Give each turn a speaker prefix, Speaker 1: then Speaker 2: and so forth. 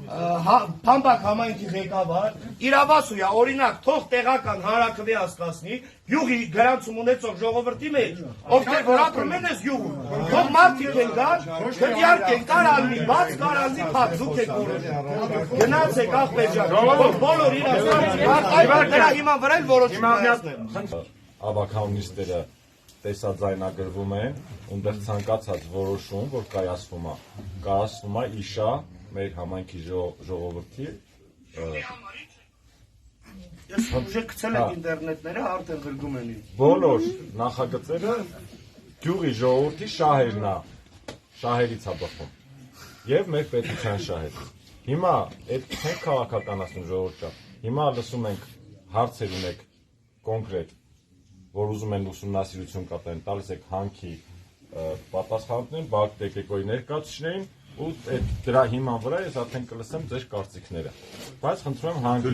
Speaker 1: Փամբակ համայնքի ղեկավար, իրավասու է, օրինակ, թող տեղական հանրաքվե հասկացնի, յուղի գրանցում ունեցող ժողովրդի մեջ, ովքեր որ ապրում են այս յուղում, թող մարդիկ են գան, քրյարկեն, կարալնի, բաց կարալնի, փակ, դուք եք որոշում։ Գնացեք աղբեջան, բոլոր իրավասու, դրա հիման վրա էլ որոշում կայացնեն։
Speaker 2: Ավականունիստերը տեսաձայնագրվում են, ունտեղ ցանկացած որոշում, որ կայացվում է իշա մեր համայնքի ժողովրդի
Speaker 1: Ես ուժը գցել եք ինտերնետները, արդեն գրգում են ինձ։
Speaker 2: Բոլոր նախագծերը գյուղի ժողովրդի շահերն է, շահերից է բխում եւ մեր պետության շահերից։ Հիմա այդ չենք քաղաքականացնում ժողովրդը։ Հիմա լսում ենք հարցեր ունեք կոնկրետ, որ ուզում են ուսումնասիրություն կատարեն, տալիս եք հանքի պատասխանատուն, Բակ Տեկեկոյի ներկայացուցիչներին ու դրա հիման վրա ես արդեն կլսեմ ձեր կարծիքները։ Բայց խնդրում եմ հանքի